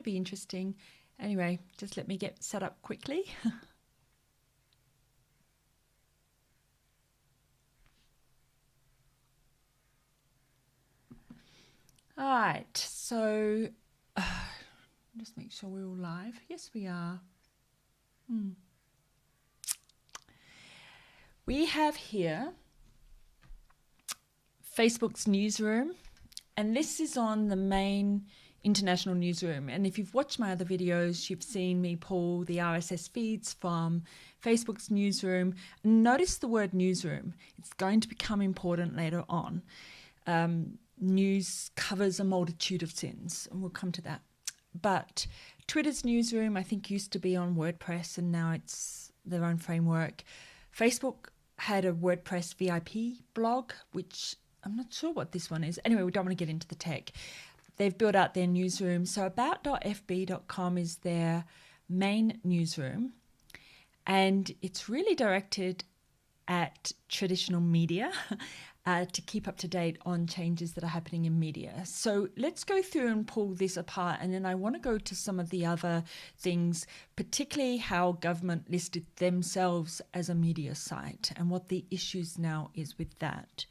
be interesting. Anyway, just let me get set up quickly. All right, so just make sure we're all live. Yes, we are. We have here Facebook's newsroom, and this is on the main international newsroom. And if you've watched my other videos, you've seen me pull the RSS feeds from Facebook's newsroom. Notice the word newsroom. It's going to become important later on. News covers a multitude of sins, and we'll come to that. But Twitter's newsroom, I think, used to be on WordPress, and now it's their own framework. Facebook had a WordPress VIP blog, which I'm not sure what this one is. Anyway, we don't want to get into the tech. They've built out their newsroom. So about.fb.com is their main newsroom, and it's really directed at traditional media to keep up to date on changes that are happening in media. So let's go through and pull this apart, and then I want to go to some of the other things, particularly how government listed themselves as a media site and what the issues now is with that.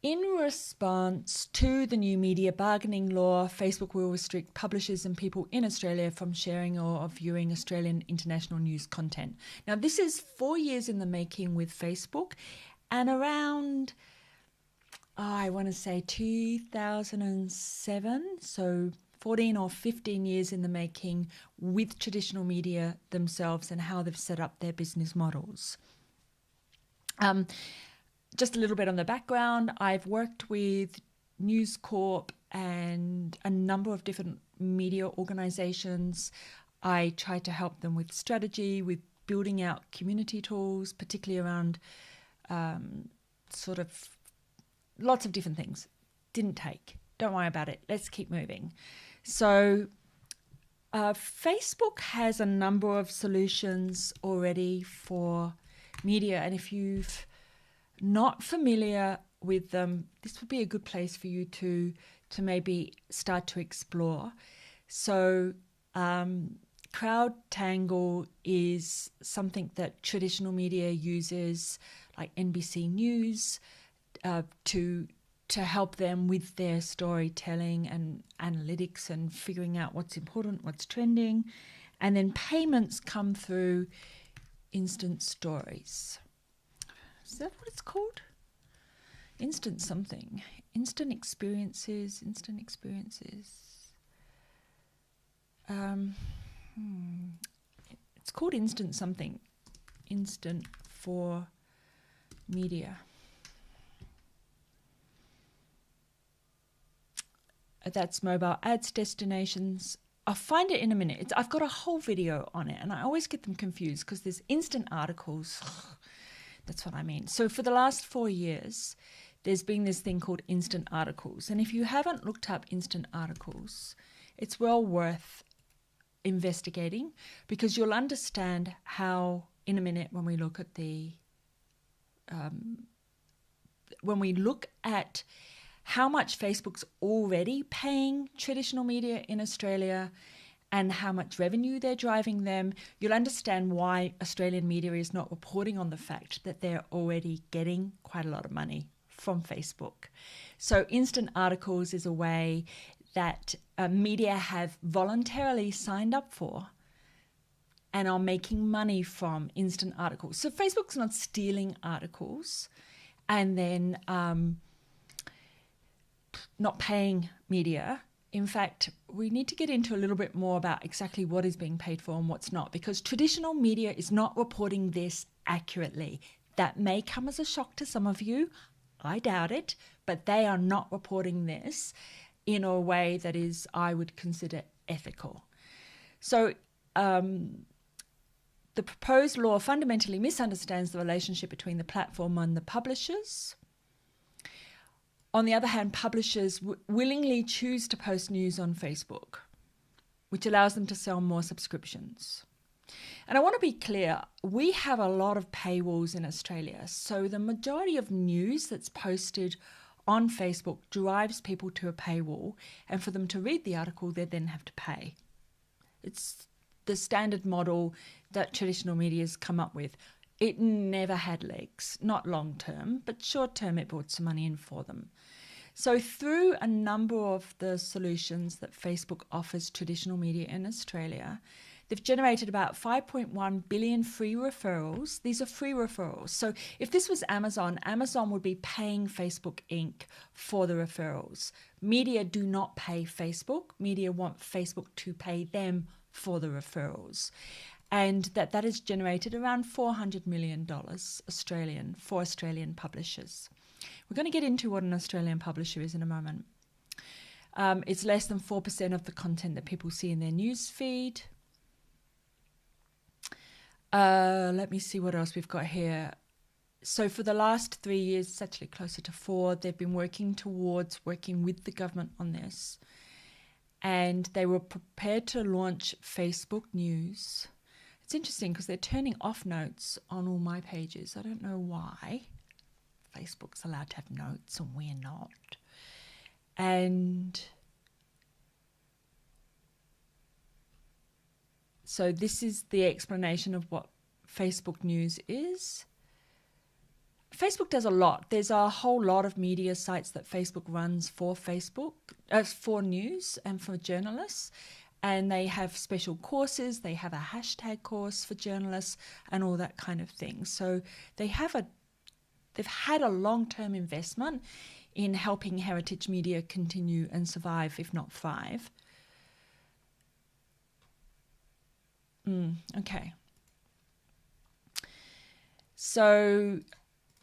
In response to the new media bargaining law, Facebook will restrict publishers and people in Australia from sharing or viewing Australian international news content. Now, this is 4 years in the making with Facebook, and around, I want to say 2007, so 14 or 15 years in the making with traditional media themselves and how they've set up their business models. Just a little bit on the background, I've worked with News Corp and a number of different media organizations. I try to help them with strategy, with building out community tools, particularly around sort of lots of different things. Didn't take. Don't worry about it. Let's keep moving. So Facebook has a number of solutions already for media, and if you've not familiar with them, this would be a good place for you to maybe start to explore. So CrowdTangle is something that traditional media uses, like NBC News, to help them with their storytelling and analytics and figuring out what's important, what's trending. And then payments come through Instant Stories. Is that what it's called? Instant something. Instant experiences. It's called Instant something. Instant for media. That's mobile ads destinations. I'll find it in a minute. I've got a whole video on it, and I always get them confused because there's instant articles. That's what I mean. So for the last 4 years, there's been this thing called instant articles. And if you haven't looked up instant articles, it's well worth investigating, because you'll understand how, in a minute, when we look at how much Facebook's already paying traditional media in Australia and how much revenue they're driving them, you'll understand why Australian media is not reporting on the fact that they're already getting quite a lot of money from Facebook. So instant articles is a way that media have voluntarily signed up for and are making money from instant articles. So Facebook's not stealing articles and then not paying media. In fact, we need to get into a little bit more about exactly what is being paid for and what's not, because traditional media is not reporting this accurately. That may come as a shock to some of you. I doubt it, but they are not reporting this in a way that is, I would consider, ethical. So the proposed law fundamentally misunderstands the relationship between the platform and the publishers. On the other hand, publishers willingly choose to post news on Facebook, which allows them to sell more subscriptions. And I want to be clear, we have a lot of paywalls in Australia. So the majority of news that's posted on Facebook drives people to a paywall, and for them to read the article, they then have to pay. It's the standard model that traditional media's come up with. It never had legs, not long term, but short term it brought some money in for them. So through a number of the solutions that Facebook offers traditional media in Australia, they've generated about 5.1 billion free referrals. These are free referrals. So if this was Amazon, Amazon would be paying Facebook Inc. for the referrals. Media do not pay Facebook. Media want Facebook to pay them for the referrals. And that has generated around $400 million Australian for Australian publishers. We're going to get into what an Australian publisher is in a moment. It's less than 4% of the content that people see in their news feed. Let me see what else we've got here. So for the last 3 years, it's actually closer to 4, they've been working with the government on this. And they were prepared to launch Facebook News. It's interesting because they're turning off notes on all my pages. I don't know why. Facebook's allowed to have notes and we're not. And so this is the explanation of what Facebook News is. Facebook does a lot. There's a whole lot of media sites that Facebook runs for for news and for journalists. And they have special courses. They have a hashtag course for journalists and all that kind of thing. So they've had a long-term investment in helping heritage media continue and survive, if not thrive. Okay. So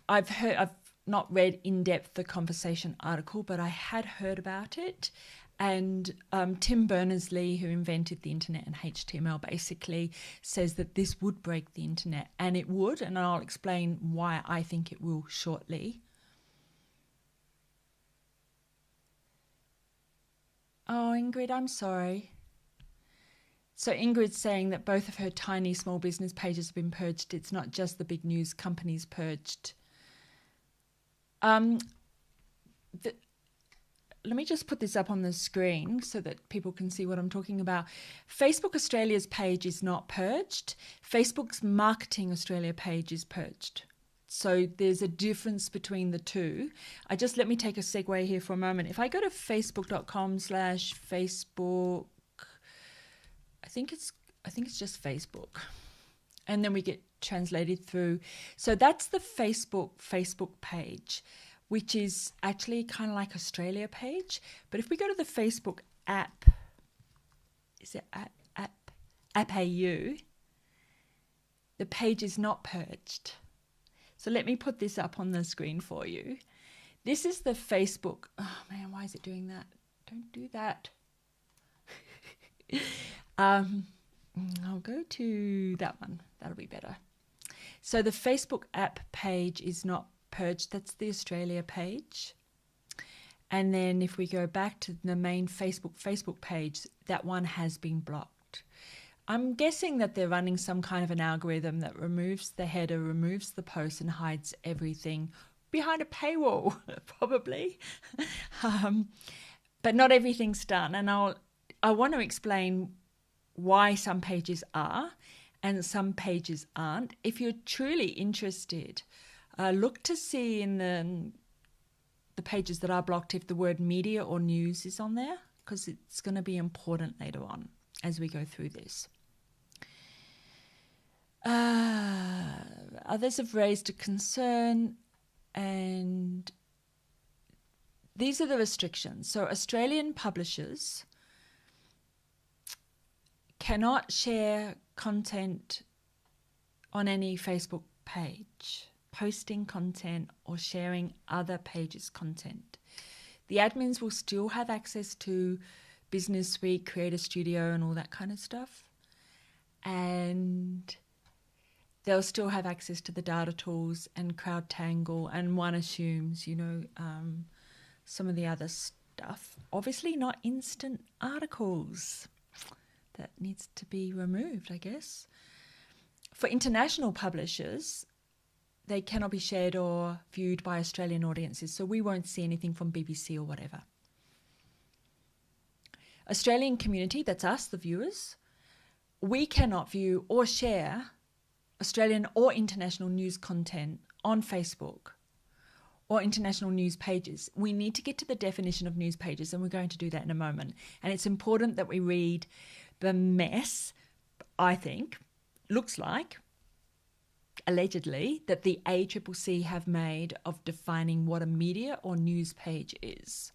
I've not read in depth the conversation article, but I had heard about it. And Tim Berners-Lee, who invented the internet and HTML, basically says that this would break the internet, and it would, and I'll explain why I think it will shortly. Oh, Ingrid, I'm sorry. So Ingrid's saying that both of her tiny small business pages have been purged. It's not just the big news companies purged. Let me just put this up on the screen so that people can see what I'm talking about. Facebook Australia's page is not purged. Facebook's Marketing Australia page is purged. So there's a difference between the two. Let me take a segue here for a moment. If I go to facebook.com/Facebook, I think it's just Facebook. And then we get translated through. So that's the Facebook page, which is actually kind of like Australia page. But if we go to the Facebook app, is it app AU, the page is not purged. So let me put this up on the screen for you. This is the Facebook. Oh man, why is it doing that? Don't do that. I'll go to that one. That'll be better. So the Facebook app page is not purged. That's the Australia page. And then if we go back to the main Facebook page, that one has been blocked. I'm guessing that they're running some kind of an algorithm that removes the header, removes the post, and hides everything behind a paywall, probably. But not everything's done. And I want to explain why some pages are and some pages aren't. If you're truly interested, look to see in the pages that are blocked if the word media or news is on there, because it's going to be important later on as we go through this. Others have raised a concern, and these are the restrictions. So Australian publishers cannot share content on any Facebook page, posting content or sharing other pages' content. The admins will still have access to Business Suite, Creator Studio and all that kind of stuff. And they'll still have access to the data tools and CrowdTangle, and one assumes, some of the other stuff. Obviously not instant articles. That needs to be removed, I guess. For international publishers, they cannot be shared or viewed by Australian audiences, so we won't see anything from BBC or whatever. Australian community, that's us, the viewers, we cannot view or share Australian or international news content on Facebook or international news pages. We need to get to the definition of news pages, and we're going to do that in a moment. And it's important that we read the mess, I think, looks like, allegedly, that the ACCC have made of defining what a media or news page is.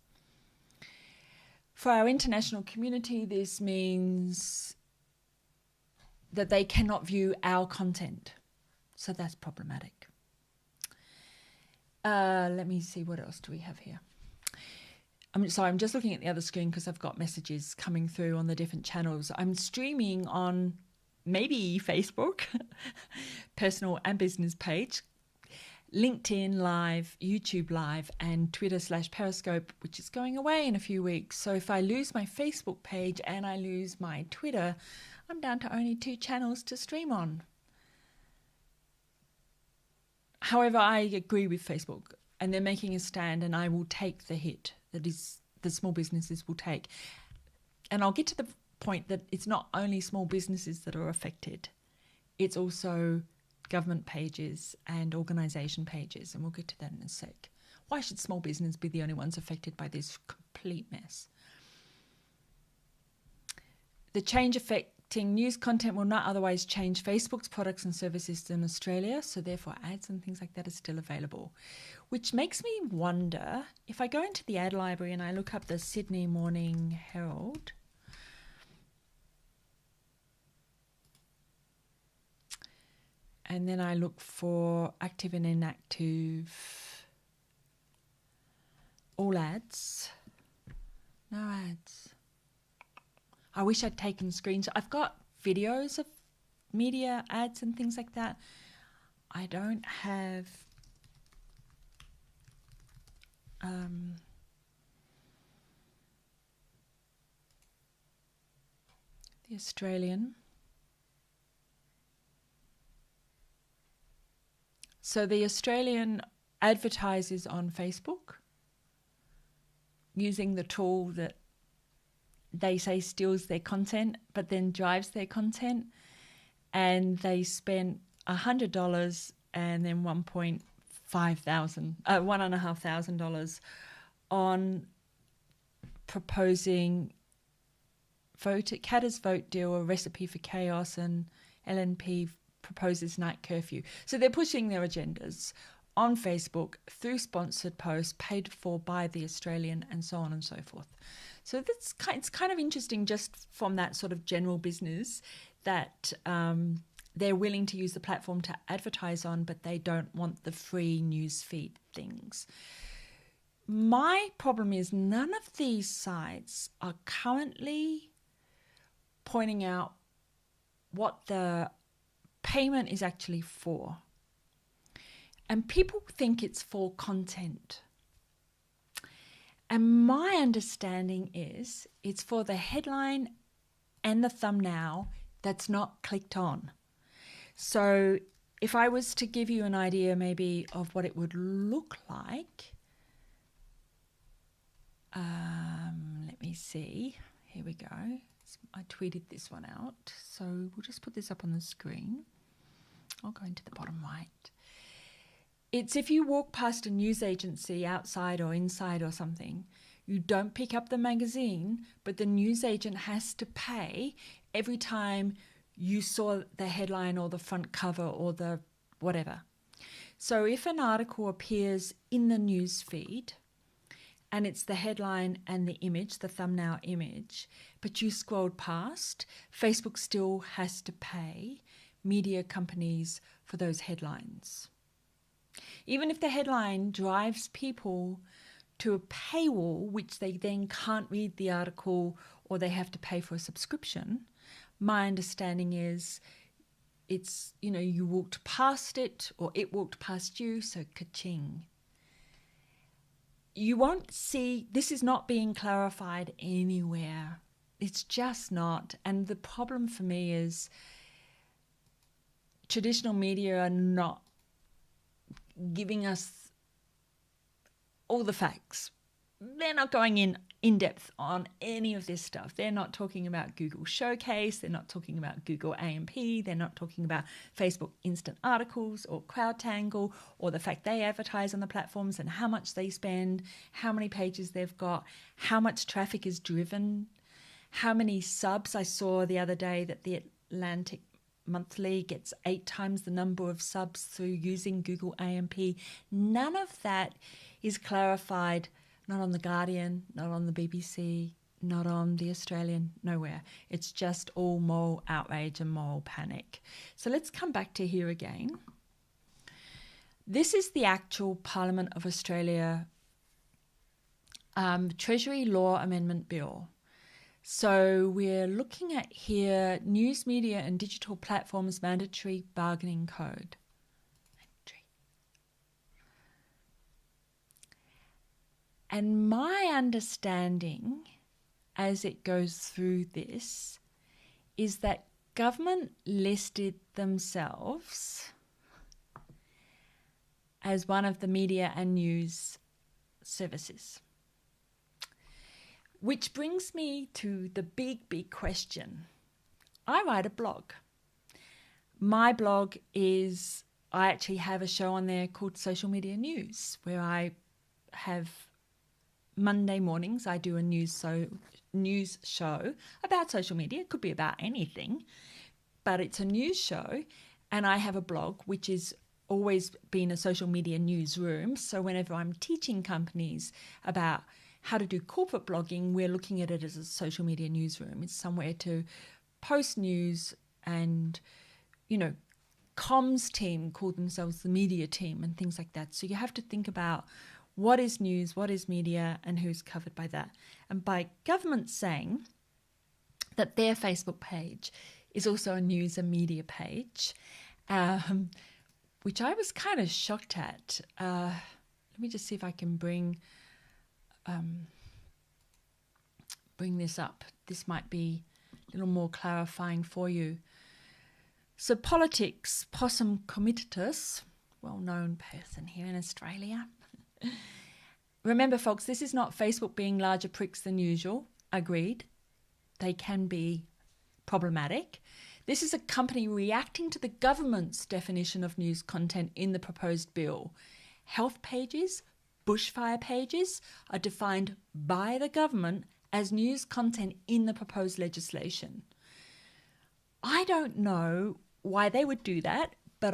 For our international community, this means that they cannot view our content. So that's problematic. Let me see, what else do we have here? I'm just looking at the other screen because I've got messages coming through on the different channels. I'm streaming on maybe Facebook, personal and business page, LinkedIn Live, YouTube Live, and Twitter/Periscope, which is going away in a few weeks. So if I lose my Facebook page and I lose my Twitter, I'm down to only 2 channels to stream on. However, I agree with Facebook, and they're making a stand, and I will take the hit that is the small businesses will take. And I'll get to the point that it's not only small businesses that are affected, it's also government pages and organisation pages, and we'll get to that in a sec. Why should small business be the only ones affected by this complete mess? The change affecting news content will not otherwise change Facebook's products and services in Australia, so therefore ads and things like that are still available. Which makes me wonder, if I go into the ad library and I look up the Sydney Morning Herald, and then I look for active and inactive, all ads, no ads. I wish I'd taken screenshots. I've got videos of media ads and things like that. I don't have the Australian. So the Australian advertises on Facebook using the tool that they say steals their content, but then drives their content, and they spent $100 and then $1,500 on proposing Qatar's vote deal, a recipe for chaos, and LNP proposes night curfew. So they're pushing their agendas on Facebook through sponsored posts paid for by the Australian, and so on and so forth. So it's kind of interesting, just from that sort of general business, that they're willing to use the platform to advertise on, but they don't want the free news feed things. My problem is none of these sites are currently pointing out what the payment is actually for. And people think it's for content. And my understanding is it's for the headline and the thumbnail that's not clicked on. So if I was to give you an idea maybe of what it would look like, let me see. Here we go. I tweeted this one out. So we'll just put this up on the screen. I'll go into the bottom right. It's if you walk past a news agency outside or inside or something, you don't pick up the magazine, but the news agent has to pay every time you saw the headline or the front cover or the whatever. So if an article appears in the news feed and it's the headline and the image, the thumbnail image, but you scrolled past, Facebook still has to pay media companies for those headlines. Even if the headline drives people to a paywall, which they then can't read the article or they have to pay for a subscription, my understanding is it's, you walked past it or it walked past you, so ka-ching. You won't see, this is not being clarified anywhere. It's just not. And the problem for me is traditional media are not giving us all the facts. They're not going in depth on any of this stuff. They're not talking about Google Showcase. They're not talking about Google AMP. They're not talking about Facebook Instant Articles or CrowdTangle or the fact they advertise on the platforms and how much they spend, how many pages they've got, how much traffic is driven, how many subs. I saw the other day that the Atlantic Monthly gets 8 times the number of subs through using Google AMP. None of that is clarified. Not on The Guardian, not on the BBC, not on The Australian, nowhere. It's just all moral outrage and moral panic. So let's come back to here again. This is the actual Parliament of Australia Treasury Law Amendment Bill. So we're looking at here News Media and Digital Platforms Mandatory Bargaining Code. And my understanding as it goes through this is that government listed themselves as one of the media and news services. Which brings me to the big question. I write a blog. My blog is, I actually have a show on there called Social Media News, where I have Monday mornings, I do a news show about social media. It could be about anything, but it's a news show. And I have a blog, which is always been a social media newsroom. So whenever I'm teaching companies about how to do corporate blogging, we're looking at it as a social media newsroom. It's somewhere to post news and, comms team call themselves the media team and things like that. So you have to think about what is news, what is media, and who's covered by that. And by government saying that their Facebook page is also a news and media page, which I was kind of shocked at. Let me just see if I can bring this up. This might be a little more clarifying for you. So politics, possum comitatus, well-known person here in Australia. Remember, folks, this is not Facebook being larger pricks than usual. Agreed. They can be problematic. This is a company reacting to the government's definition of news content in the proposed bill. Health pages, bushfire pages are defined by the government as news content in the proposed legislation. I don't know why they would do that, but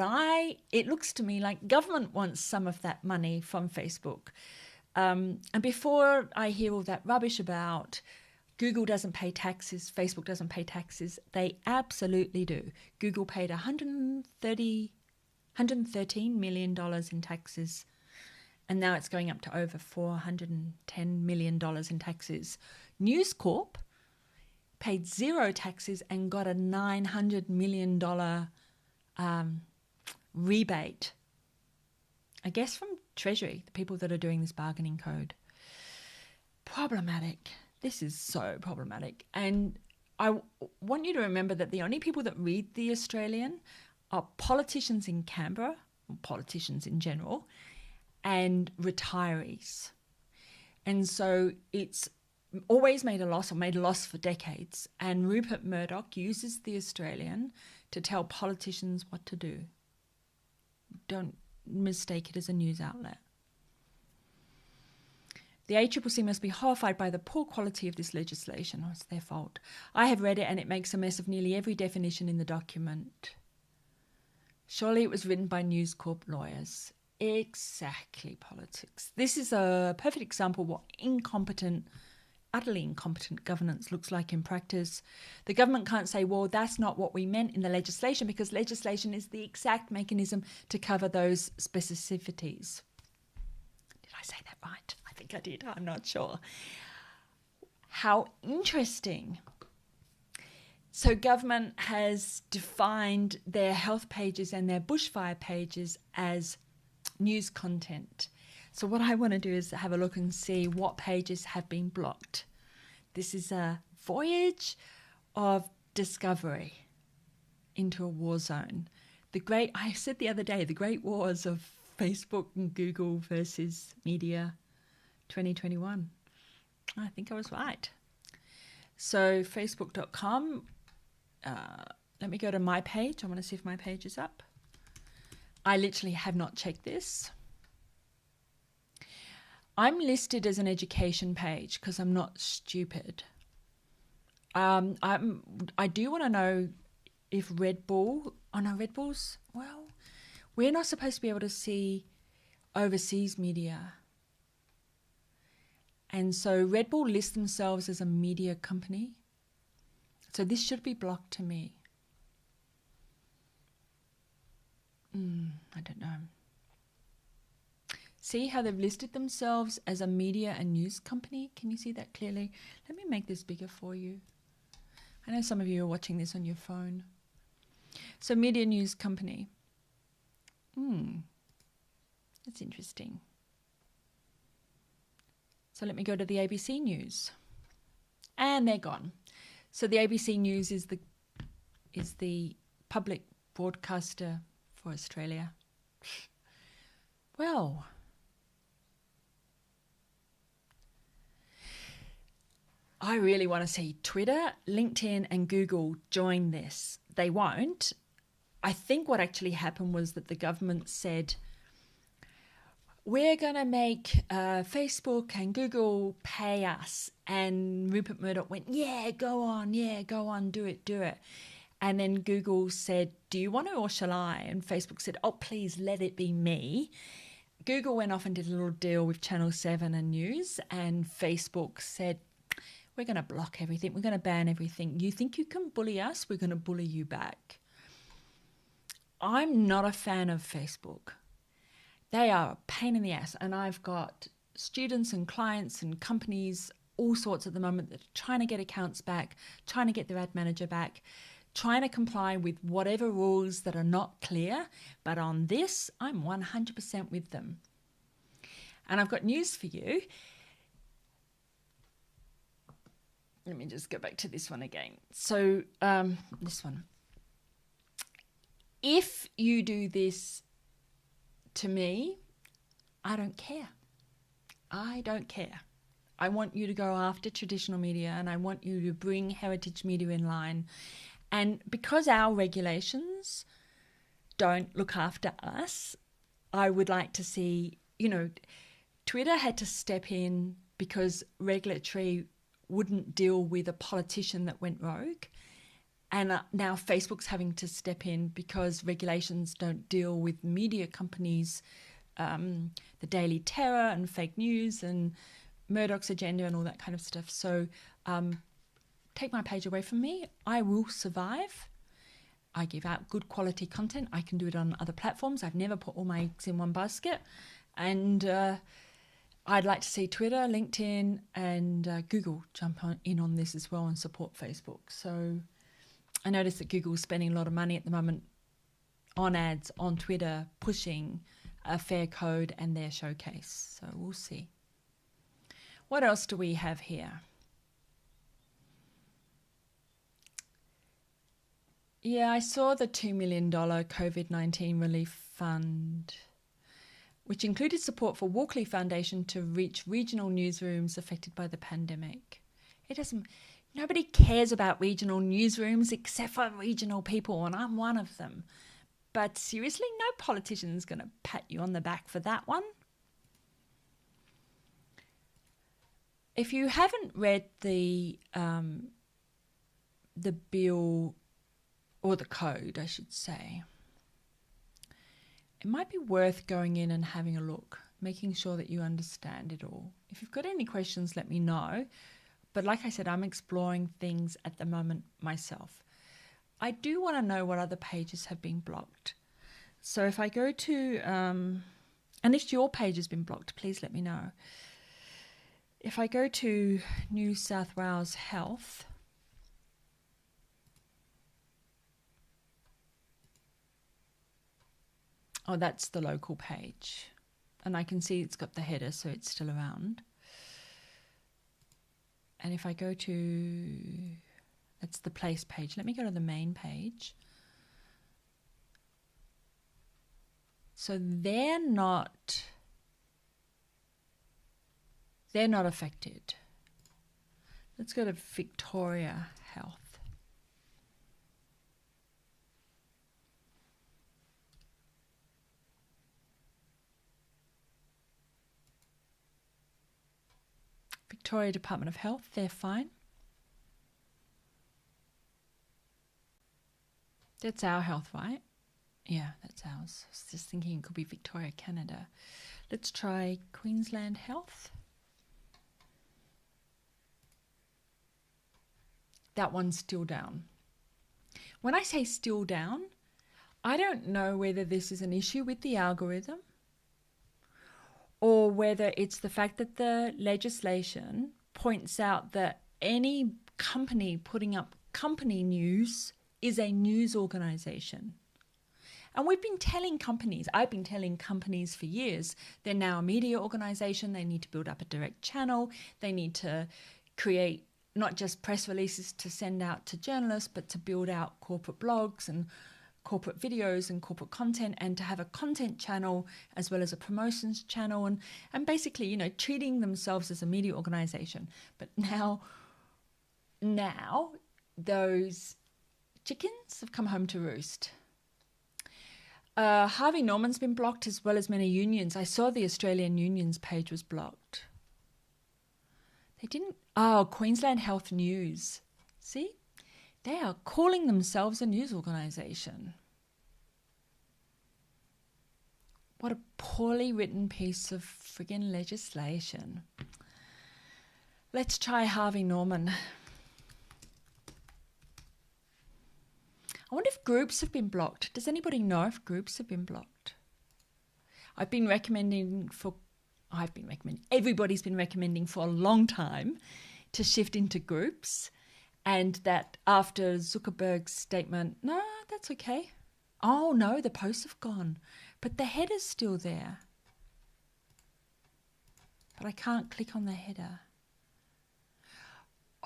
it looks to me like government wants some of that money from Facebook. And before I hear all that rubbish about Google doesn't pay taxes, Facebook doesn't pay taxes, they absolutely do. Google paid $113 million in taxes, and now it's going up to over $410 million in taxes. News Corp paid 0 taxes and got a $900 million rebate, I guess from Treasury, the people that are doing this bargaining code. Problematic. This is so problematic. And I want you to remember that the only people that read The Australian are politicians in Canberra, or politicians in general, and retirees. And so it's always made a loss for decades. And Rupert Murdoch uses The Australian to tell politicians what to do. Don't mistake it as a news outlet. The ACCC must be horrified by the poor quality of this legislation. Oh, it's their fault. I have read it and it makes a mess of nearly every definition in the document. Surely it was written by News Corp lawyers. Exactly, politics. This is a perfect example of what utterly incompetent governance looks like in practice. The government can't say, well, that's not what we meant in the legislation, because legislation is the exact mechanism to cover those specificities. Did I say that right? I think I did. I'm not sure. How interesting. So government has defined their health pages and their bushfire pages as news content. So what I want to do is have a look and see what pages have been blocked. This is a voyage of discovery into a war zone. I said the other day, the great wars of Facebook and Google versus media 2021. I think I was right. So facebook.com, let me go to my page. I want to see if my page is up. I literally have not checked this. I'm listed as an education page because I'm not stupid. I do want to know if Red Bull, Red Bull's, well, we're not supposed to be able to see overseas media. And so Red Bull lists themselves as a media company. So this should be blocked to me. I don't know. See how they've listed themselves as a media and news company? Can you see that clearly? Let me make this bigger for you. I know some of you are watching this on your phone. So media news company. That's interesting. So let me go to the ABC News. And they're gone. So the ABC News is the public broadcaster for Australia. Well, I really want to see Twitter, LinkedIn and Google join this. They won't. I think what actually happened was that the government said, we're going to make Facebook and Google pay us. And Rupert Murdoch went, yeah, go on, do it. And then Google said, do you want to or shall I? And Facebook said, oh, please let it be me. Google went off and did a little deal with Channel 7 and News. And Facebook said, we're going to block everything. We're going to ban everything. You think you can bully us? We're going to bully you back. I'm not a fan of Facebook. They are a pain in the ass. And I've got students and clients and companies, all sorts at the moment, that are trying to get accounts back, trying to get their ad manager back, trying to comply with whatever rules that are not clear. But on this, I'm 100% with them. And I've got news for you. Let me just go back to this one again. So this one. If you do this to me, I don't care. I don't care. I want you to go after traditional media and I want you to bring heritage media in line. And because our regulations don't look after us, I would like to see, Twitter had to step in because regulatory wouldn't deal with a politician that went rogue. And now Facebook's having to step in because regulations don't deal with media companies, the Daily Terror and fake news and Murdoch's agenda and all that kind of stuff. So take my page away from me. I will survive. I give out good quality content. I can do it on other platforms. I've never put all my eggs in one basket. And I'd like to see Twitter, LinkedIn and Google jump in on this as well and support Facebook. So I noticed that Google's spending a lot of money at the moment on ads on Twitter, pushing a fair code and their showcase. So we'll see. What else do we have here? Yeah, I saw the $2 million COVID-19 relief fund, which included support for Walkley Foundation to reach regional newsrooms affected by the pandemic. Nobody cares about regional newsrooms except for regional people, and I'm one of them. But seriously, no politician's going to pat you on the back for that one. If you haven't read the bill, or the code, I should say, it might be worth going in and having a look, making sure that you understand it all. If you've got any questions, let me know. But like I said, I'm exploring things at the moment myself. I do want to know what other pages have been blocked. So if I go to, and if your page has been blocked, please let me know. If I go to New South Wales Health, oh, that's the local page. And I can see it's got the header, so it's still around. And if I go to, that's the place page. Let me go to the main page. So they're not affected. Let's go to Victoria Health. Victoria Department of Health, they're fine. That's our health, right? Yeah, that's ours. I was just thinking it could be Victoria, Canada. Let's try Queensland Health. That one's still down. When I say still down, I don't know whether this is an issue with the algorithm or whether it's the fact that the legislation points out that any company putting up company news is a news organisation. And we've been telling companies, I've been telling companies for years, they're now a media organisation, they need to build up a direct channel, they need to create not just press releases to send out to journalists, but to build out corporate blogs and corporate videos and corporate content, and to have a content channel as well as a promotions channel, and basically, you know, treating themselves as a media organisation. But now those chickens have come home to roost. Harvey Norman's been blocked, as well as many unions. I saw the Australian unions page was blocked. They didn't... Oh, Queensland Health News. See? They are calling themselves a news organisation. What a poorly written piece of friggin' legislation. Let's try Harvey Norman. I wonder if groups have been blocked. Does anybody know if groups have been blocked? Everybody's been recommending for a long time to shift into groups, and that after Zuckerberg's statement, no, that's okay. Oh no, the posts have gone, but the header's still there. But I can't click on the header.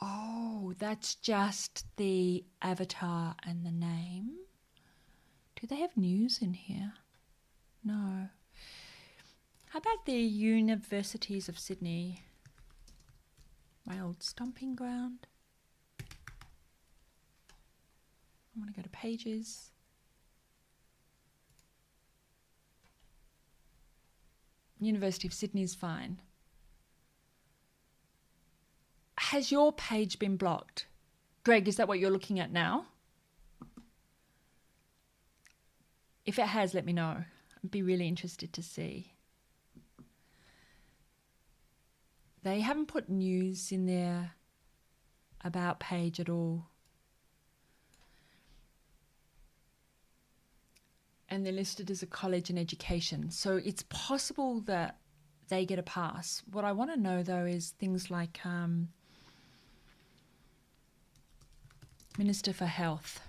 Oh, that's just the avatar and the name. Do they have news in here? No. How about the Universities of Sydney? My old stomping ground. I want to go to pages. University of Sydney is fine. Has your page been blocked? Greg, is that what you're looking at now? If it has, let me know. I'd be really interested to see. They haven't put news in their about page at all. And they're listed as a college and education. So it's possible that they get a pass. What I want to know, though, is things like Minister for Health.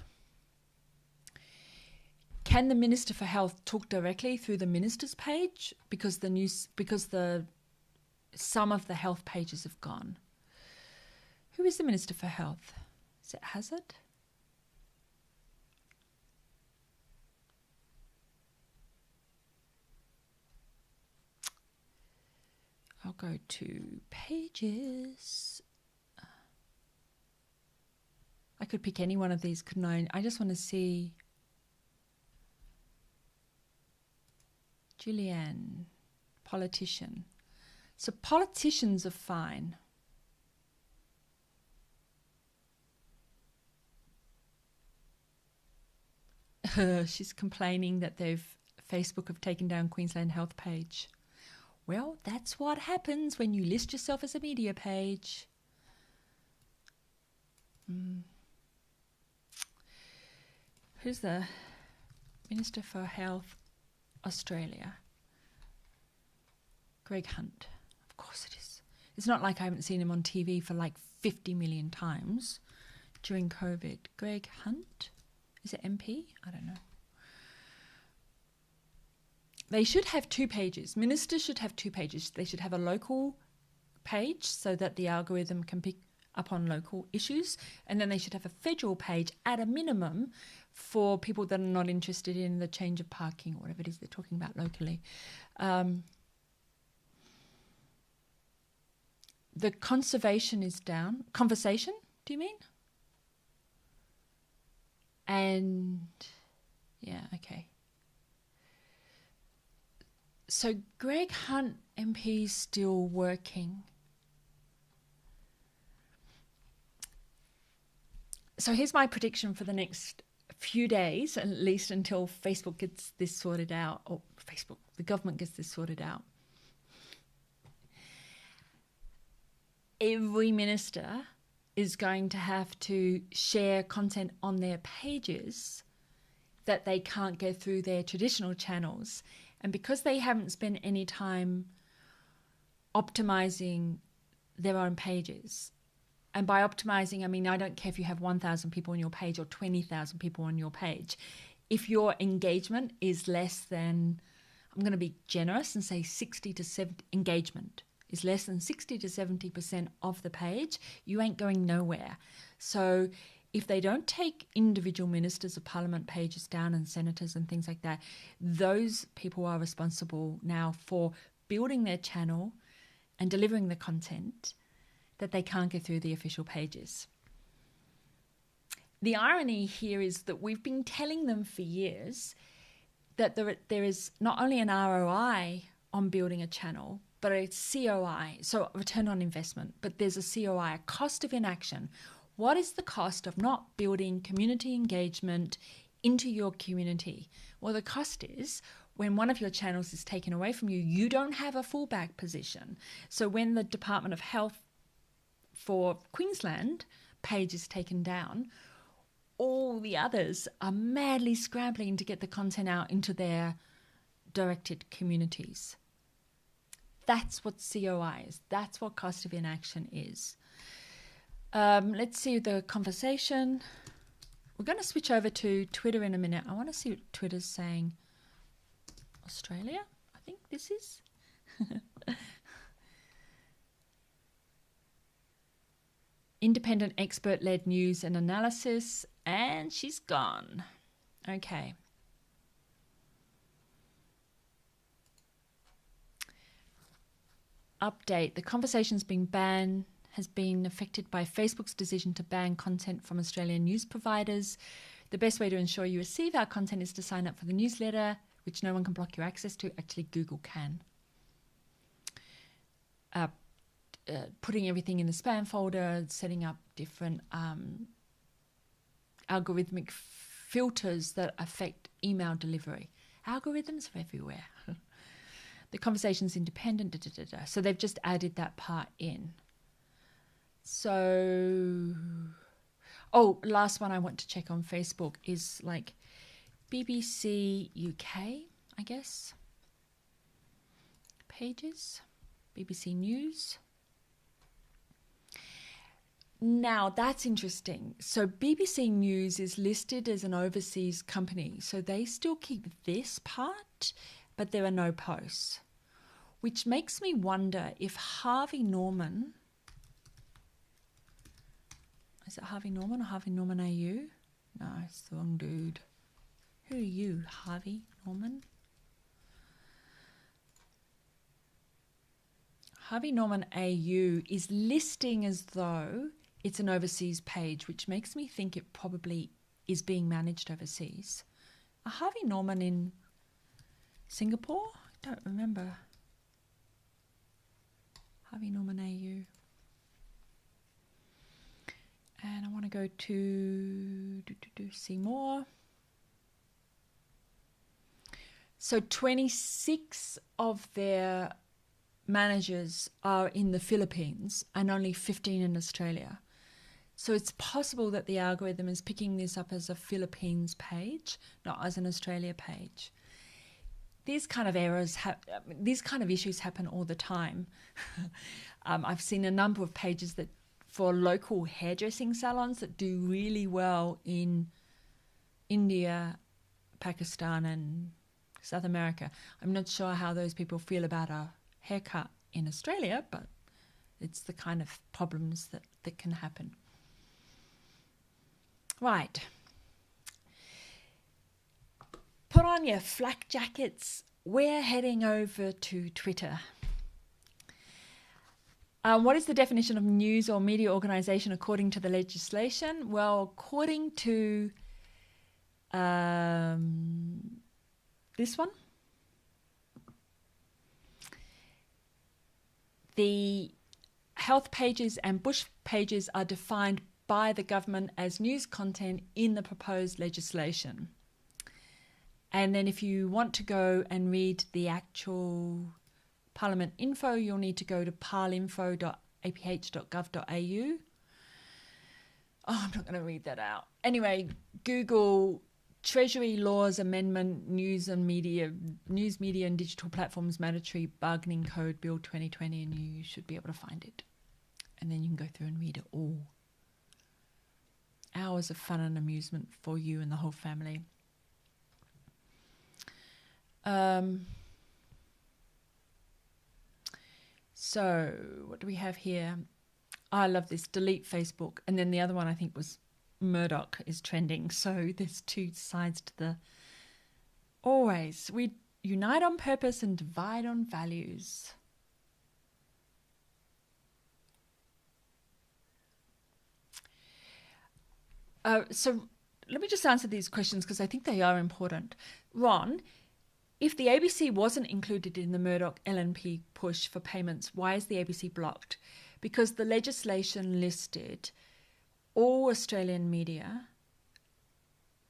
Can the Minister for Health talk directly through the Minister's page? Because some of the health pages have gone. Who is the Minister for Health? Is it Hazard? I'll go to pages. I could pick any one of these, couldn't I? I just want to see Julianne, politician. So politicians are fine. She's complaining that Facebook have taken down Queensland Health page. Well, that's what happens when you list yourself as a media page. Who's the Minister for Health Australia? Greg Hunt. Of course it is. It's not like I haven't seen him on TV for like 50 million times during COVID. Greg Hunt? Is it MP? I don't know. They should have two pages. Ministers should have two pages. They should have a local page so that the algorithm can pick up on local issues, and then they should have a federal page at a minimum for people that are not interested in the change of parking or whatever it is they're talking about locally. The conservation is down. Conversation, do you mean? And yeah, okay. So Greg Hunt MP is still working. So here's my prediction for the next few days, at least until Facebook gets this sorted out, or the government gets this sorted out. Every minister is going to have to share content on their pages that they can't get through their traditional channels. And because they haven't spent any time optimizing their own pages, and by optimizing, I mean, I don't care if you have 1,000 people on your page or 20,000 people on your page. If your engagement is less than, I'm going to be generous and say 60 to 70, engagement is less than 60 to 70% of the page, you ain't going nowhere. So if they don't take individual ministers of parliament pages down and senators and things like that, those people are responsible now for building their channel and delivering the content that they can't get through the official pages. The irony here is that we've been telling them for years that there is not only an ROI on building a channel, but a COI, so return on investment, but there's a COI, a cost of inaction. What is the cost of not building community engagement into your community? Well, the cost is when one of your channels is taken away from you, you don't have a fallback position. So when the Department of Health for Queensland page is taken down, all the others are madly scrambling to get the content out into their directed communities. That's what COI is. That's what cost of inaction is. Let's see the conversation. We're going to switch over to Twitter in a minute. I want to see what Twitter's saying. Australia, I think this is. Independent expert-led news and analysis, and she's gone. Okay. Update. The conversation's been banned, has been affected by Facebook's decision to ban content from Australian news providers. The best way to ensure you receive our content is to sign up for the newsletter, which no one can block your access to. Actually, Google can. Putting everything in the spam folder, setting up different algorithmic filters that affect email delivery. Algorithms are everywhere. The conversation's independent. So they've just added that part in. So, last one I want to check on Facebook is like BBC UK, I guess. Pages, BBC News. Now, that's interesting. So BBC News is listed as an overseas company. So they still keep this part, but there are no posts. Which makes me wonder if Harvey Norman... Is it Harvey Norman or Harvey Norman AU? No, it's the wrong dude. Who are you, Harvey Norman? Harvey Norman AU is listing as though it's an overseas page, which makes me think it probably is being managed overseas. A Harvey Norman in Singapore? I don't remember. Harvey Norman AU. And I want to go to see more. So 26 of their managers are in the Philippines and only 15 in Australia. So it's possible that the algorithm is picking this up as a Philippines page, not as an Australia page. These kind of errors, these kind of issues happen all the time. I've seen a number of pages that for local hairdressing salons that do really well in India, Pakistan and South America. I'm not sure how those people feel about a haircut in Australia, but It's the kind of problems that can happen. Right. Put on your flak jackets. We're heading over to Twitter. What is the definition of news or media organisation according to the legislation? Well, according to this one, the health pages and bush pages are defined by the government as news content in the proposed legislation. And then if you want to go and read the actual Parliament info, you'll need to go to parlinfo.aph.gov.au. Oh, I'm not going to read that out. Anyway, Google Treasury Laws Amendment News, Media and Digital Platforms Mandatory Bargaining Code Bill 2020, and you should be able to find it. And then you can go through and read it all. Hours of fun and amusement for you and the whole family. So what do we have here? I love this. Delete Facebook. And then the other one I think was Murdoch is trending. So there's two sides to the... Always. We unite on purpose and divide on values. So let me just answer these questions because I think they are important. Ron, if the ABC wasn't included in the Murdoch LNP push for payments, why is the ABC blocked? Because the legislation listed all Australian media,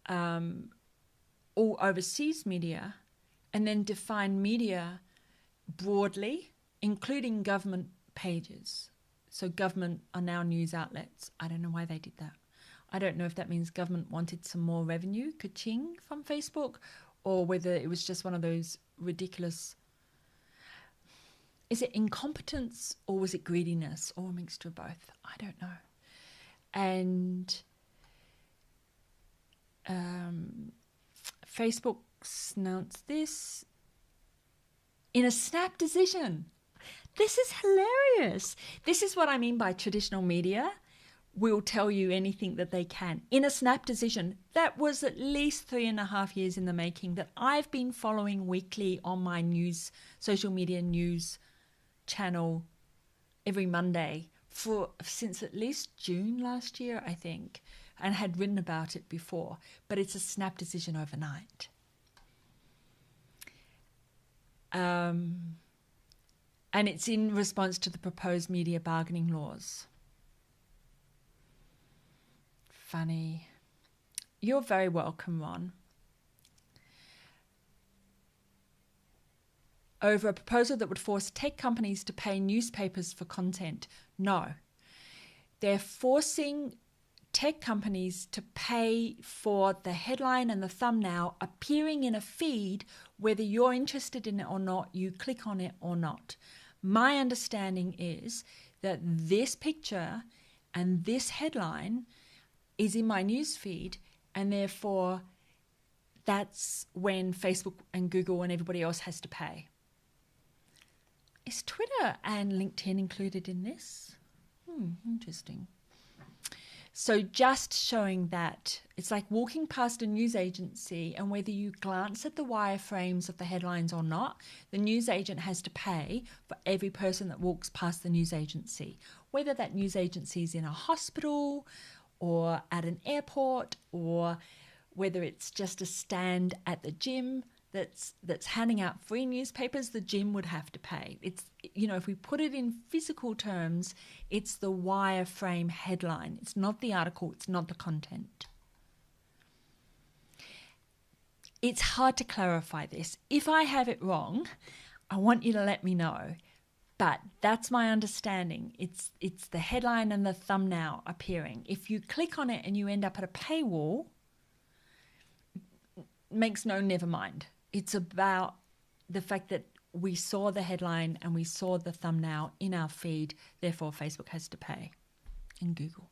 all overseas media, and then defined media broadly, including government pages. So government are now news outlets. I don't know why they did that. I don't know if that means government wanted some more revenue, ka-ching, from Facebook, or whether it was just one of those ridiculous... Is it incompetence or was it greediness or a mixture of both? I don't know. And Facebook announced this in a snap decision. This is hilarious. This is what I mean by traditional media will tell you anything that they can. In a snap decision, that was at least 3.5 years in the making, that I've been following weekly on my news, social media news channel every Monday since at least June last year, I think, and had written about it before. But it's a snap decision overnight. And it's in response to the proposed media bargaining laws. Funny. You're very welcome, Ron. Over a proposal that would force tech companies to pay newspapers for content. No. They're forcing tech companies to pay for the headline and the thumbnail appearing in a feed, whether you're interested in it or not, you click on it or not. My understanding is that this picture and this headline is in my news feed, and therefore that's when Facebook and Google and everybody else has to pay. Is Twitter and LinkedIn included in this? Interesting. So just showing that it's like walking past a news agency, and whether you glance at the wireframes of the headlines or not, the news agent has to pay for every person that walks past the news agency, whether that news agency is in a hospital or at an airport, or whether it's just a stand at the gym that's handing out free newspapers. The gym would have to pay. It's, if we put it in physical terms, it's the wireframe headline. It's not the article. It's not the content. It's hard to clarify this. If I have it wrong, I want you to let me know. But that's my understanding. It's the headline and the thumbnail appearing. If you click on it and you end up at a paywall, never mind. It's about the fact that we saw the headline and we saw the thumbnail in our feed, therefore Facebook has to pay, and Google.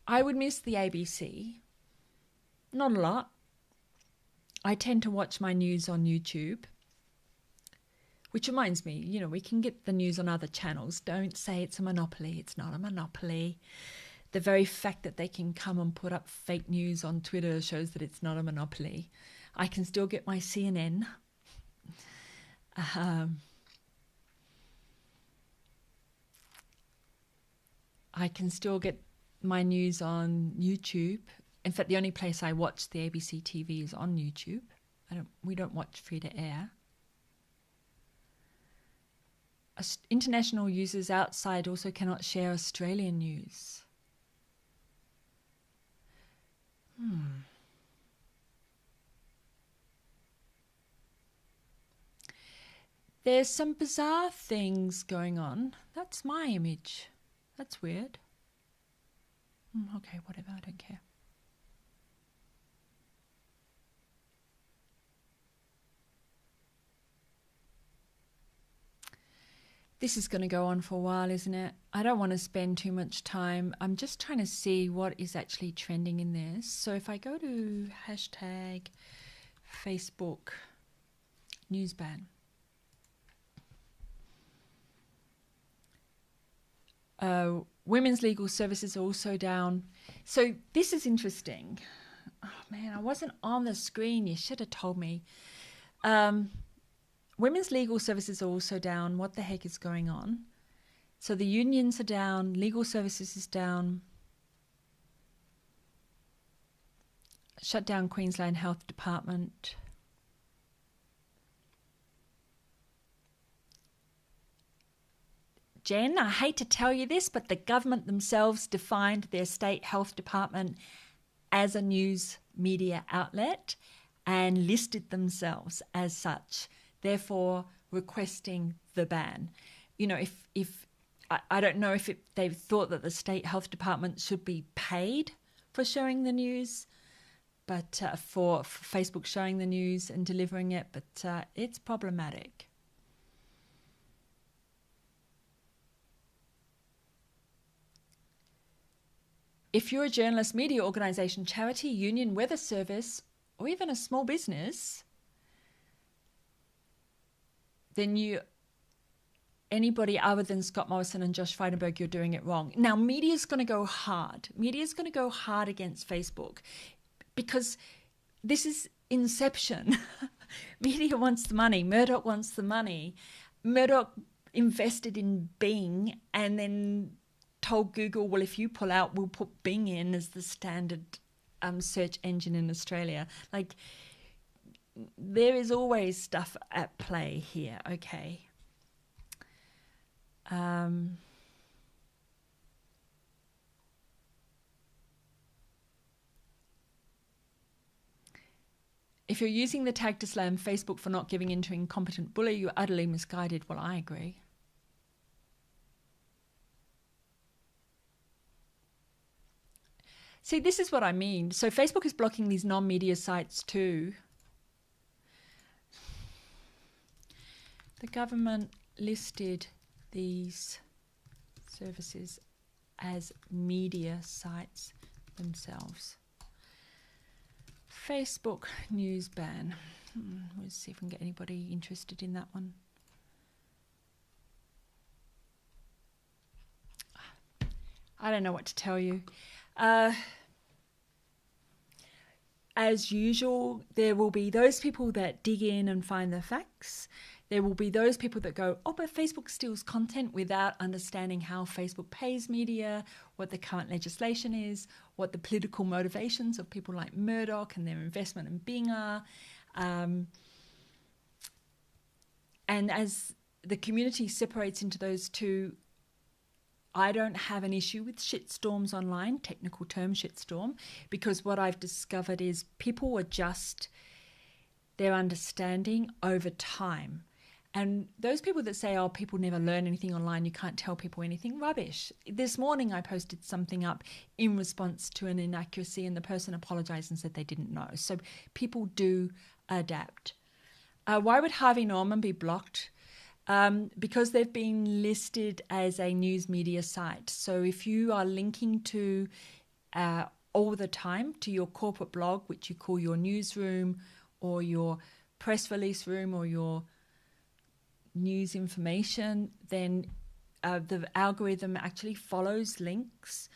I would miss the ABC. Not a lot. I tend to watch my news on YouTube, which reminds me, you know, we can get the news on other channels. Don't say it's a monopoly. It's not a monopoly. The very fact that they can come and put up fake news on Twitter shows that it's not a monopoly. I can still get my CNN. I can still get my news on YouTube. In fact, the only place I watch the ABC TV is on YouTube. We don't watch free to air. International users outside also cannot share Australian news. There's some bizarre things going on. That's my image. That's weird. Okay, whatever, I don't care. This is going to go on for a while, isn't it? I don't want to spend too much time. I'm just trying to see what is actually trending in this. So if I go to hashtag Facebook news ban. Women's legal services are also down. So this is interesting. Oh man, I wasn't on the screen. You should have told me. Women's legal services are also down. What the heck is going on? So the unions are down. Legal services is down. Shut down Queensland Health Department. Jen, I hate to tell you this, but the government themselves defined their state health department as a news media outlet and listed themselves as such, therefore requesting the ban. You know, if I don't know if they thought that the state health department should be paid for showing the news, but for Facebook showing the news and delivering it, but it's problematic. If you're a journalist, media organisation, charity, union, weather service, or even a small business, then anybody other than Scott Morrison and Josh Frydenberg, you're doing it wrong. Now, media's going to go hard. Media's going to go hard against Facebook because this is inception. Media wants the money. Murdoch wants the money. Murdoch invested in Bing and then told Google, well, if you pull out, we'll put Bing in as the standard search engine in Australia. Like, there is always stuff at play here, okay? If you're using the tag to slam Facebook for not giving in to incompetent bully, you're utterly misguided. Well, I agree. See, this is what I mean. So Facebook is blocking these non-media sites too. The government listed these services as media sites themselves. Facebook news ban. Let's see if we can get anybody interested in that one. I don't know what to tell you. As usual, there will be those people that dig in and find the facts. There will be those people that go, oh, but Facebook steals content without understanding how Facebook pays media, what the current legislation is, what the political motivations of people like Murdoch and their investment in Bing are. And as the community separates into those two, I don't have an issue with shitstorms online, technical term shitstorm, because what I've discovered is people adjust their understanding over time. And those people that say, oh, people never learn anything online, you can't tell people anything, rubbish. This morning I posted something up in response to an inaccuracy and the person apologised and said they didn't know. So people do adapt. Why would Harvey Norman be blocked? Because they've been listed as a news media site. So if you are linking to, all the time to your corporate blog, which you call your newsroom or your press release room or your news information, then the algorithm actually follows links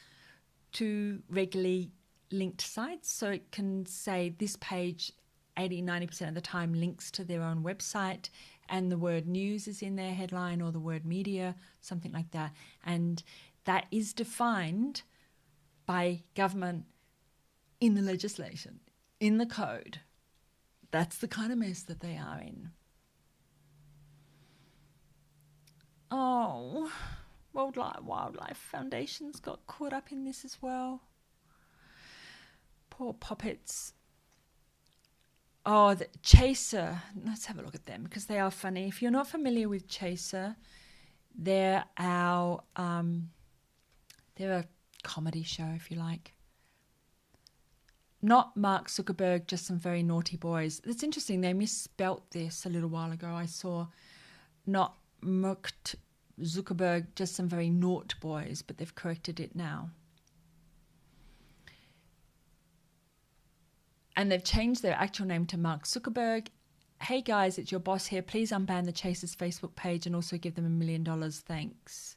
to regularly linked sites. So it can say this page 80-90% of the time links to their own website, and the word news is in their headline, or the word media, something like that. And that is defined by government in the legislation, in the code. That's the kind of mess that they are in. Oh, Wildlife Foundation's got caught up in this as well. Poor poppets. Oh, the Chaser. Let's have a look at them because they are funny. If you're not familiar with Chaser, they're a comedy show, if you like. Not Mark Zuckerberg, just some very naughty boys. It's interesting, they misspelt this a little while ago. I saw not Mark Zuckerberg, just some very naught boys, but they've corrected it now. And they've changed their actual name to Mark Zuckerberg. Hey guys, it's your boss here. Please unban the Chasers Facebook page and also give them $1 million. Thanks.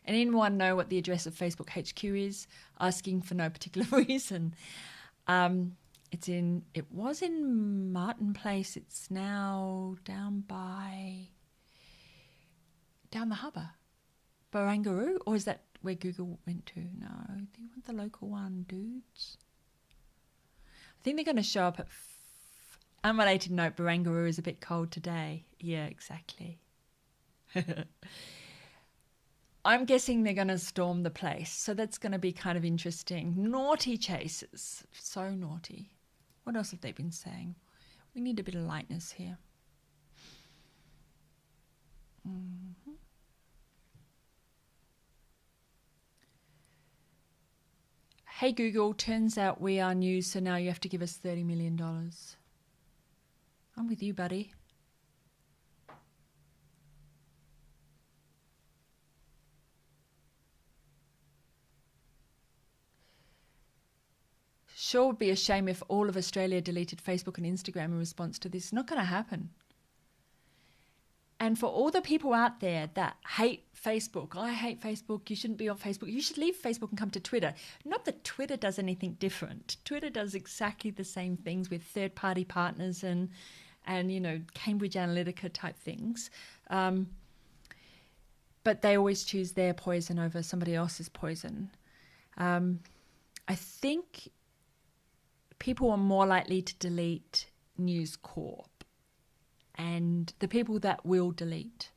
And anyone know what the address of Facebook HQ is? Asking for no particular reason. It was in Martin Place. It's now down the harbour. Barangaroo? Or is that where Google went to? No, they want the local one, dudes. I think they're going to show up at... Unrelated note, Barangaroo is a bit cold today. Yeah, exactly. I'm guessing they're going to storm the place. So that's going to be kind of interesting. Naughty Chasers. So naughty. What else have they been saying? We need a bit of lightness here. Mm-hmm. Hey Google, turns out we are news, so now you have to give us $30 million. I'm with you, buddy. Sure would be a shame if all of Australia deleted Facebook and Instagram in response to this. Not going to happen. And for all the people out there that hate Facebook, I hate Facebook, you shouldn't be on Facebook, you should leave Facebook and come to Twitter. Not that Twitter does anything different. Twitter does exactly the same things with third-party partners and you know, Cambridge Analytica type things. But they always choose their poison over somebody else's poison. I think people are more likely to delete News Corp. And the people that will delete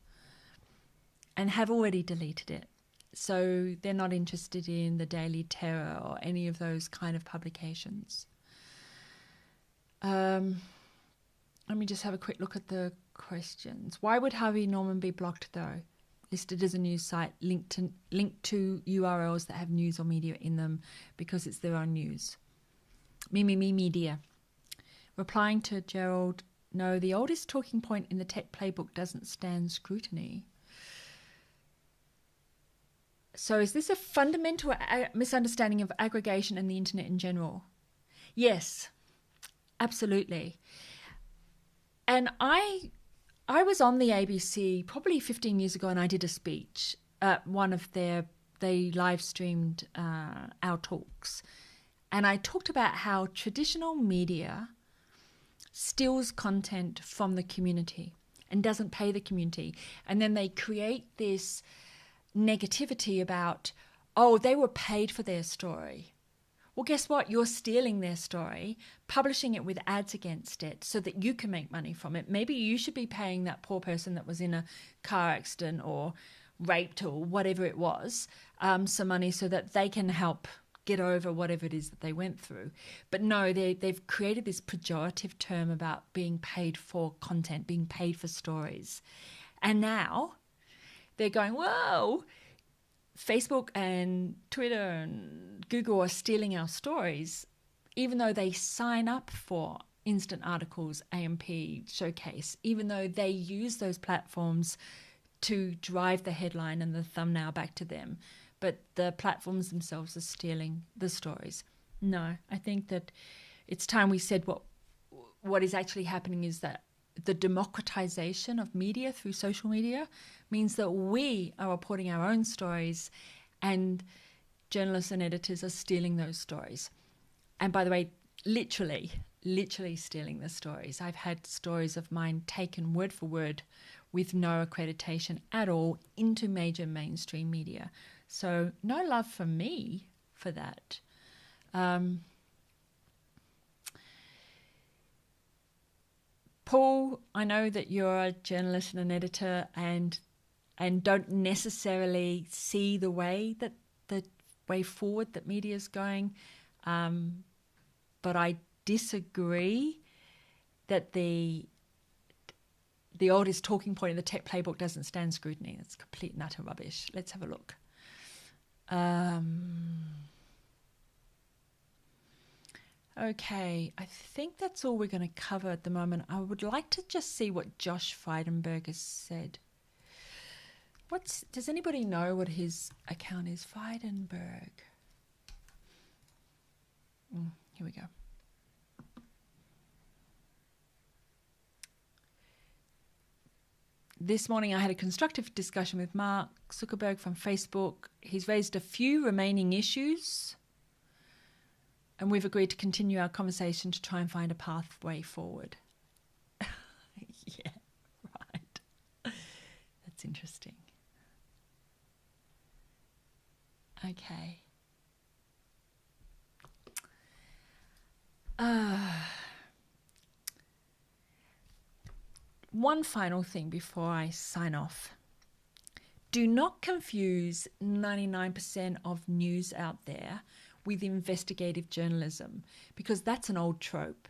and have already deleted it. So they're not interested in the Daily Terror or any of those kind of publications. Let me just have a quick look at the questions. Why would Harvey Norman be blocked though? Listed as a news site, linked to URLs that have news or media in them because it's their own news. Me media. Replying to Gerald, no, the oldest talking point in the tech playbook doesn't stand scrutiny. So is this a fundamental misunderstanding of aggregation and the internet in general? Yes, absolutely. And I was on the ABC probably 15 years ago and I did a speech at one of they live streamed our talks. And I talked about how traditional media steals content from the community and doesn't pay the community. And then they create this negativity about, oh, they were paid for their story. Well, guess what? You're stealing their story, publishing it with ads against it so that you can make money from it. Maybe you should be paying that poor person that was in a car accident or raped or whatever it was, some money so that they can help get over whatever it is that they went through. But no, they've created this pejorative term about being paid for content, being paid for stories. And now they're going, whoa, Facebook and Twitter and Google are stealing our stories, even though they sign up for Instant Articles, AMP, Showcase, even though they use those platforms to drive the headline and the thumbnail back to them. But the platforms themselves are stealing the stories. No, I think that it's time we said what what is actually happening is that the democratization of media through social media means that we are reporting our own stories and journalists and editors are stealing those stories. And by the way, literally stealing the stories. I've had stories of mine taken word for word with no accreditation at all into major mainstream media. So no love from me for that. Paul, I know that you're a journalist and an editor and don't necessarily see the way forward that media is going, but I disagree that the oldest talking point in the tech playbook doesn't stand scrutiny. It's complete and utter rubbish. Let's have a look. Okay, I think that's all we're going to cover at the moment. I would like to just see what Josh Frydenberg has said. Does anybody know what his account is? Frydenberg. Here we go. This morning I had a constructive discussion with Mark Zuckerberg from Facebook. He's raised a few remaining issues and we've agreed to continue our conversation to try and find a pathway forward. Yeah, right. That's interesting. Okay. One final thing before I sign off. Do not confuse 99% of news out there with investigative journalism, because that's an old trope.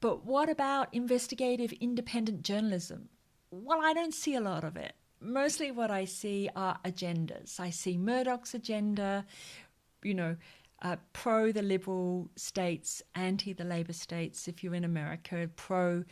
But what about investigative independent journalism? Well, I don't see a lot of it. Mostly what I see are agendas. I see Murdoch's agenda, pro the liberal states, anti the Labour states, if you're in America, pro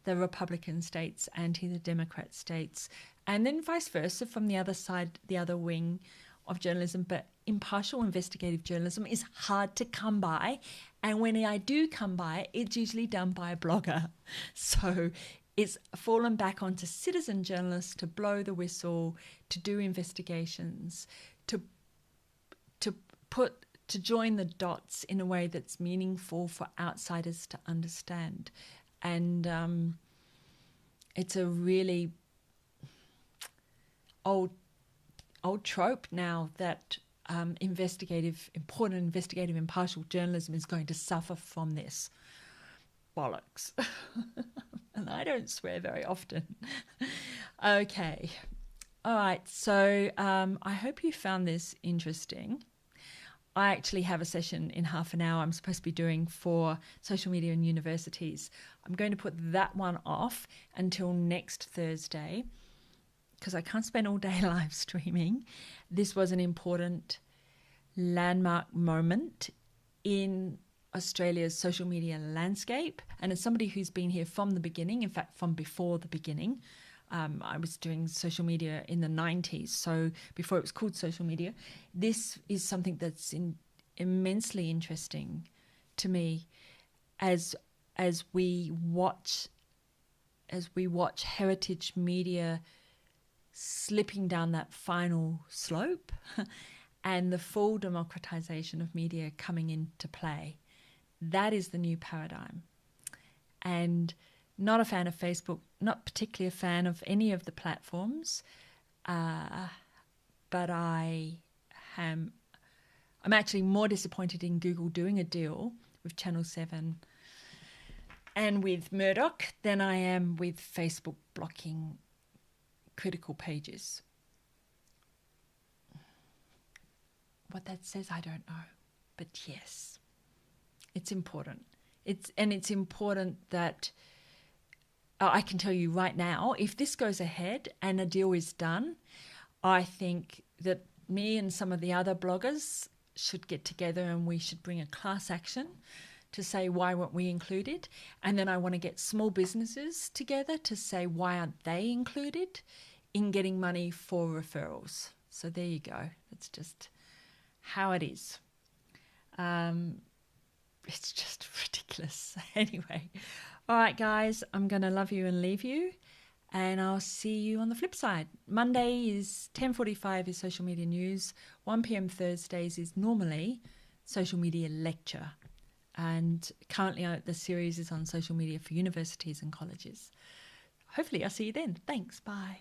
the Republican states, anti the Democrat states, and then vice versa from the other side, the other wing of journalism. But impartial investigative journalism is hard to come by, and when I do come by it, it's usually done by a blogger. So it's fallen back onto citizen journalists to blow the whistle, to do investigations, to join the dots in a way that's meaningful for outsiders to understand. And it's a really old trope now that important investigative impartial journalism is going to suffer from this. Bollocks. And I don't swear very often. Okay. All right. So I hope you found this interesting. I actually have a session in half an hour I'm supposed to be doing for social media and universities. I'm going to put that one off until next Thursday because I can't spend all day live streaming. This was an important landmark moment in Australia's social media landscape. And as somebody who's been here from the beginning, in fact, from before the beginning, I was doing social media in the 90s, so before it was called social media. This is something that's immensely interesting to me as we watch heritage media slipping down that final slope and the full democratization of media coming into play. That is the new paradigm. And not a fan of Facebook, not particularly a fan of any of the platforms, but I'm actually more disappointed in Google doing a deal with Channel 7 and with Murdoch than I am with Facebook blocking critical pages. What that says, I don't know. But yes, it's important. It's important that I can tell you right now, if this goes ahead and a deal is done, I think that me and some of the other bloggers should get together and we should bring a class action to say why weren't we included. And then I want to get small businesses together to say why aren't they included in getting money for referrals. So there you go. That's just how it is. It's just ridiculous. Anyway, All right, guys, I'm going to love you and leave you, and I'll see you on the flip side. Monday is 10:45 is social media news. 1 p.m. Thursdays is normally social media lecture. And currently the series is on social media for universities and colleges. Hopefully I'll see you then. Thanks. Bye.